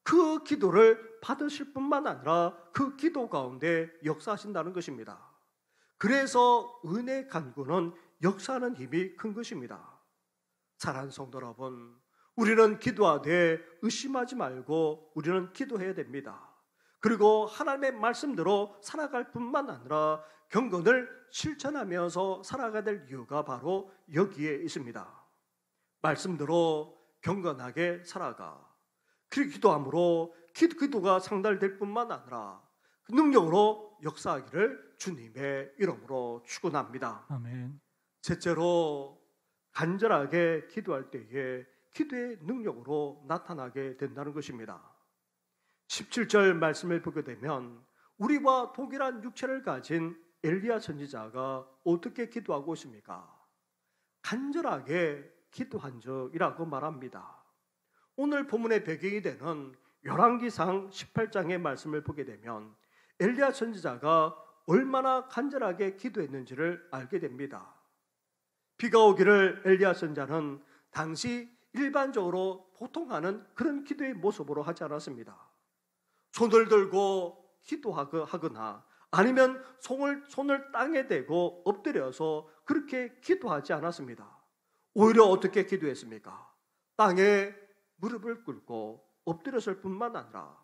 그 기도를 받으실 뿐만 아니라 그 기도 가운데 역사하신다는 것입니다. 그래서 은혜의 간구는 역사하는 힘이 큰 것입니다. 사랑하는 성도 여러분, 우리는 기도하되 의심하지 말고 우리는 기도해야 됩니다. 그리고 하나님의 말씀대로 살아갈 뿐만 아니라 경건을 실천하면서 살아가야 될 이유가 바로 여기에 있습니다. 말씀대로 경건하게 살아가 그렇게 기도함으로 기도가 상달될 뿐만 아니라 그 능력으로 역사하기를 주님의 이름으로 축원합니다.
아멘.
셋째로 간절하게 기도할 때에 기도의 능력으로 나타나게 된다는 것입니다. 17절 말씀을 보게 되면 우리와 동일한 육체를 가진 엘리야 선지자가 어떻게 기도하고 있습니까? 간절하게 기도한 적이라고 말합니다. 오늘 본문의 배경이 되는 열왕기상 18장의 말씀을 보게 되면 엘리야 선지자가 얼마나 간절하게 기도했는지를 알게 됩니다. 비가 오기를 엘리야 선지자는 당시 일반적으로 보통 하는 그런 기도의 모습으로 하지 않았습니다. 손을 들고 기도하거나 아니면 손을 땅에 대고 엎드려서 그렇게 기도하지 않았습니다. 오히려 어떻게 기도했습니까? 땅에 무릎을 꿇고 엎드렸을 뿐만 아니라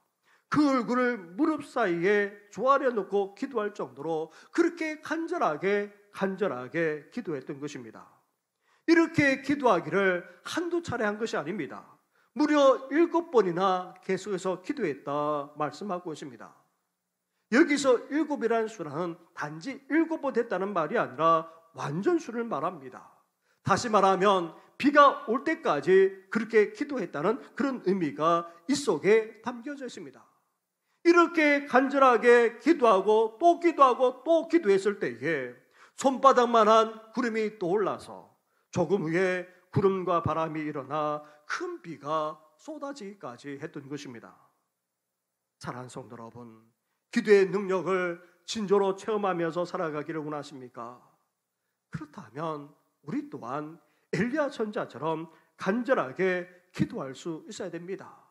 그 얼굴을 무릎 사이에 조아려 놓고 기도할 정도로 그렇게 간절하게 기도했던 것입니다. 이렇게 기도하기를 한두 차례 한 것이 아닙니다. 무려 7번이나 계속해서 기도했다 말씀하고 있습니다. 여기서 7이라는 수는 단지 7번 했다는 말이 아니라 완전수를 말합니다. 다시 말하면 비가 올 때까지 그렇게 기도했다는 그런 의미가 이 속에 담겨져 있습니다. 이렇게 간절하게 기도하고 또 기도하고 또 기도했을 때에 손바닥만한 구름이 떠올라서 조금 후에 구름과 바람이 일어나 큰 비가 쏟아지기까지 했던 것입니다. 사랑하는 성도 여러분, 기도의 능력을 진조로 체험하면서 살아가기를 원하십니까? 그렇다면 우리 또한 엘리야 선지자처럼 간절하게 기도할 수 있어야 됩니다.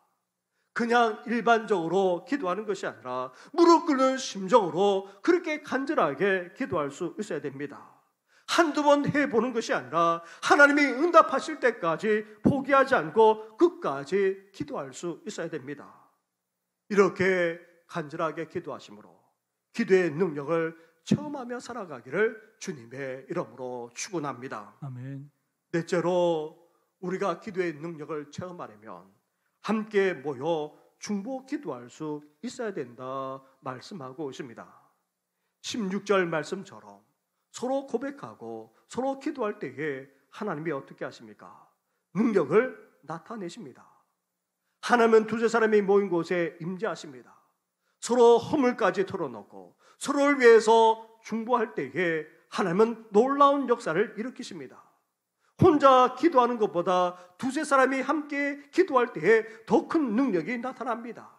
그냥 일반적으로 기도하는 것이 아니라 무릎 꿇는 심정으로 그렇게 간절하게 기도할 수 있어야 됩니다. 한두 번 해보는 것이 아니라 하나님이 응답하실 때까지 포기하지 않고 끝까지 기도할 수 있어야 됩니다. 이렇게 간절하게 기도하심으로 기도의 능력을 체험하며 살아가기를 주님의 이름으로 축원합니다.
아멘.
넷째로 우리가 기도의 능력을 체험하려면 함께 모여 중보 기도할 수 있어야 된다 말씀하고 있습니다. 16절 말씀처럼 서로 고백하고 서로 기도할 때에 하나님이 어떻게 하십니까? 능력을 나타내십니다. 하나님은 두세 사람이 모인 곳에 임재하십니다. 서로 허물까지 털어놓고 서로를 위해서 중보할 때에 하나님은 놀라운 역사를 일으키십니다. 혼자 기도하는 것보다 두세 사람이 함께 기도할 때에 더 큰 능력이 나타납니다.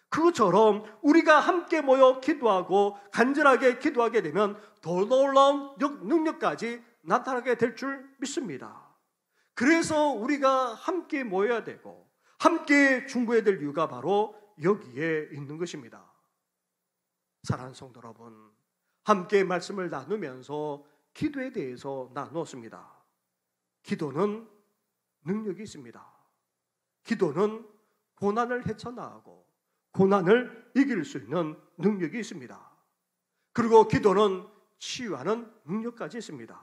그것처럼 우리가 함께 모여 기도하고 간절하게 기도하게 되면 더 놀라운 능력까지 나타나게 될 줄 믿습니다. 그래서 우리가 함께 모여야 되고 함께 중보해야 될 이유가 바로 여기에 있는 것입니다. 사랑하는 성도 여러분, 함께 말씀을 나누면서 기도에 대해서 나누었습니다. 기도는 능력이 있습니다. 기도는 고난을 헤쳐나가고 고난을 이길 수 있는 능력이 있습니다. 그리고 기도는 치유하는 능력까지 있습니다.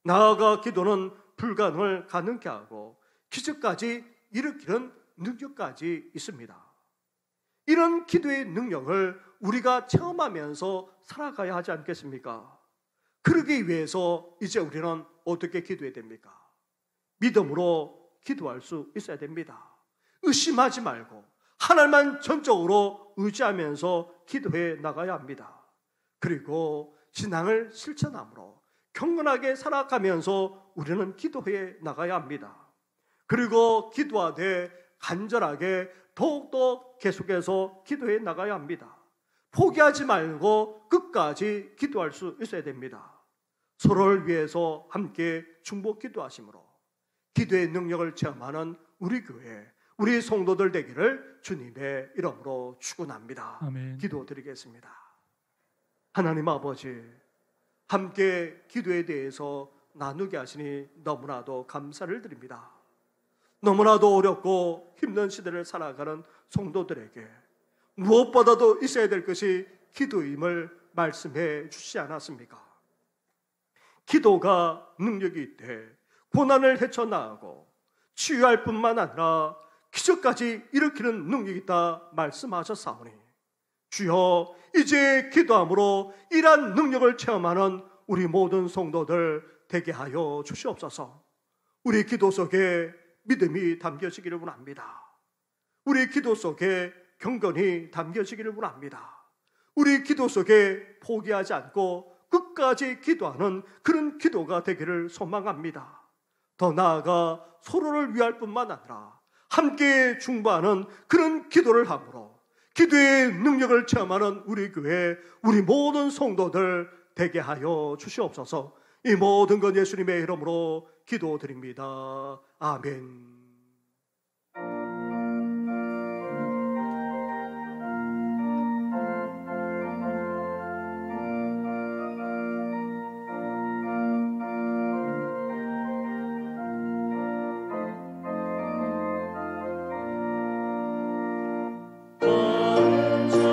나아가 기도는 불가능을 가능케 하고 기적까지 일으키는 능력까지 있습니다. 이런 기도의 능력을 우리가 체험하면서 살아가야 하지 않겠습니까? 그러기 위해서 이제 우리는 어떻게 기도해야 됩니까? 믿음으로 기도할 수 있어야 됩니다. 의심하지 말고 하나님만 전적으로 의지하면서 기도해 나가야 합니다. 그리고 신앙을 실천함으로 경건하게 살아가면서 우리는 기도해 나가야 합니다. 그리고 기도하되 간절하게 더욱더 계속해서 기도해 나가야 합니다. 포기하지 말고 끝까지 기도할 수 있어야 됩니다. 서로를 위해서 함께 중보 기도하심으로 기도의 능력을 체험하는 우리 교회, 우리 성도들 되기를 주님의 이름으로 축원합니다.
아멘.
기도드리겠습니다. 하나님 아버지, 함께 기도에 대해서 나누게 하시니 너무나도 감사를 드립니다. 너무나도 어렵고 힘든 시대를 살아가는 성도들에게 무엇보다도 있어야 될 것이 기도임을 말씀해 주시지 않았습니까? 기도가 능력이 있대 고난을 헤쳐나가고 치유할 뿐만 아니라 기적까지 일으키는 능력이 있다 말씀하셨사오니 주여, 이제 기도함으로 이러한 능력을 체험하는 우리 모든 성도들 되게 하여 주시옵소서. 우리 기도 속에 믿음이 담겨지기를 원합니다. 우리 기도 속에 경건이 담겨지기를 원합니다. 우리 기도 속에 포기하지 않고 끝까지 기도하는 그런 기도가 되기를 소망합니다. 더 나아가 서로를 위할 뿐만 아니라 함께 중보하는 그런 기도를 함으로 기도의 능력을 체험하는 우리 교회, 우리 모든 성도들 되게 하여 주시옵소서. 이 모든 것 예수님의 이름으로 기도드립니다. 아멘.
예수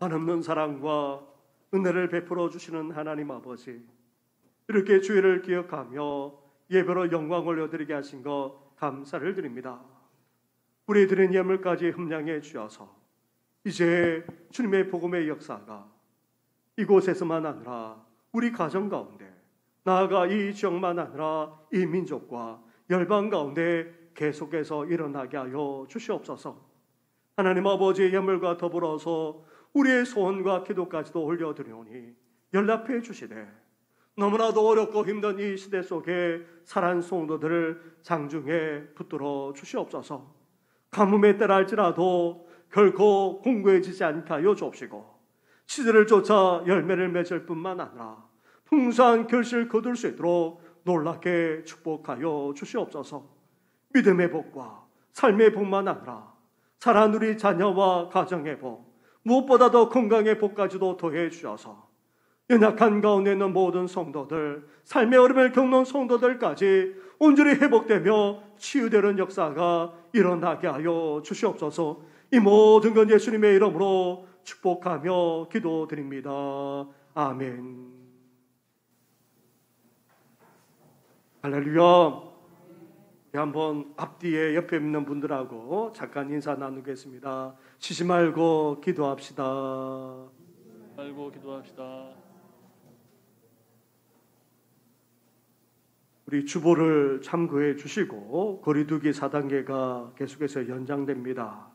한없는 사랑과 은혜를 베풀어 주시는 하나님 아버지, 이렇게 주의를 기억하며 예배로 영광을 올려드리게 하신 것 감사를 드립니다. 우리 드린 예물까지 흠량해 주셔서 이제 주님의 복음의 역사가 이곳에서만 아니라 우리 가정 가운데, 나아가 이 지역만 아니라 이 민족과 열방 가운데 계속해서 일어나게 하여 주시옵소서. 하나님 아버지의 예물과 더불어서 우리의 소원과 기도까지도 올려드리오니 연락해 주시되, 너무나도 어렵고 힘든 이 시대 속에 살아난 성도들을 장중에 붙들어 주시옵소서. 가뭄에 따랄지라도 결코 공고해지지 않게 하여 주옵시고, 시대를 쫓아 열매를 맺을 뿐만 아니라 풍성한 결실을 거둘 수 있도록 놀랍게 축복하여 주시옵소서. 믿음의 복과 삶의 복만 아니라 살아난 우리 자녀와 가정의 복, 무엇보다도 건강의 복까지도 더해 주셔서 연약한 가운데 있는 모든 성도들, 삶의 어려움을 겪는 성도들까지 온전히 회복되며 치유되는 역사가 일어나게 하여 주시옵소서. 이 모든 건 예수님의 이름으로 축복하며 기도드립니다. 아멘. 할렐루야. 한번 앞뒤에 옆에 있는 분들하고 잠깐 인사 나누겠습니다. 쉬지 말고 기도합시다.
말고 기도합시다.
우리 주보를 참고해 주시고 거리두기 4단계가 계속해서 연장됩니다.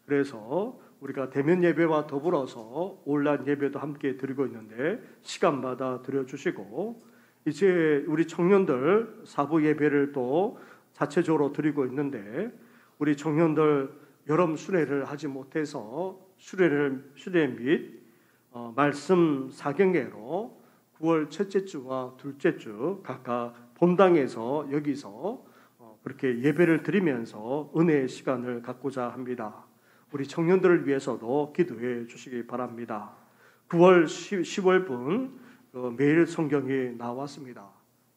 그래서 우리가 대면 예배와 더불어서 온라인 예배도 함께 드리고 있는데 시간마다 드려주시고, 이제 우리 청년들 사부 예배를 또 자체적으로 드리고 있는데, 우리 청년들 여름 수련을 하지 못해서 수련 및 말씀 4경례로 9월 첫째 주와 둘째 주 각각 본당에서 여기서 그렇게 예배를 드리면서 은혜의 시간을 갖고자 합니다. 우리 청년들을 위해서도 기도해 주시기 바랍니다. 9월 10월분 매일 성경이 나왔습니다.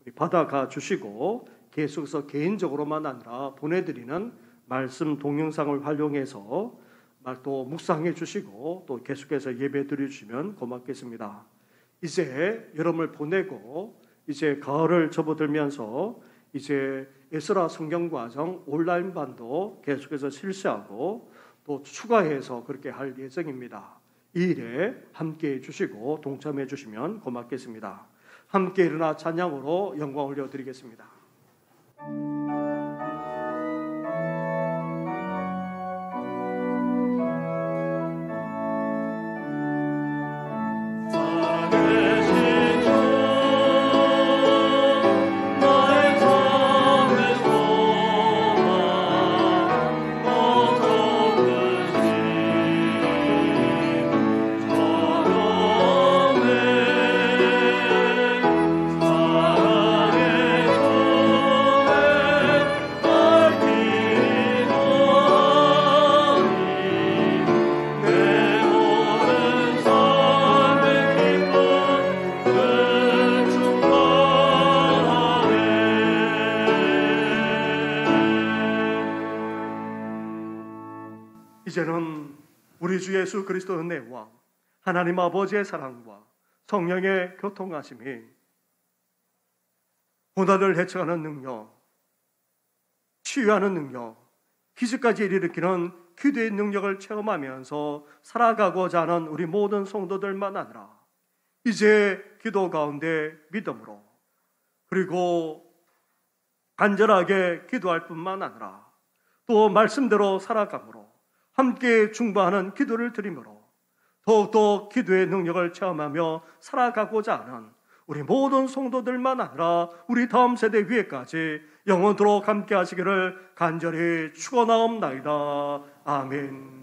우리 받아가 주시고 계속해서 개인적으로만 아니라 보내드리는 말씀 동영상을 활용해서 또 묵상해 주시고 또 계속해서 예배 드려주시면 고맙겠습니다. 이제 여름을 보내고 이제 가을을 접어들면서 이제 에스라 성경과정 온라인반도 계속해서 실시하고 또 추가해서 그렇게 할 예정입니다. 이 일에 함께해 주시고 동참해 주시면 고맙겠습니다. 함께 일어나 찬양으로 영광 올려드리겠습니다. 이제는 우리 주 예수 그리스도의 은혜와 하나님 아버지의 사랑과 성령의 교통하심이 고난을 헤쳐가는 능력, 치유하는 능력, 기적까지 일으키는 기도의 능력을 체험하면서 살아가고자 하는 우리 모든 성도들만 아니라 이제 기도 가운데 믿음으로 그리고 간절하게 기도할 뿐만 아니라 또 말씀대로 살아감으로 함께 중보하는 기도를 드리므로 더욱더 기도의 능력을 체험하며 살아가고자 하는 우리 모든 성도들만 아니라 우리 다음 세대 위에까지 영원토록 함께 하시기를 간절히 축원하옵나이다. 아멘.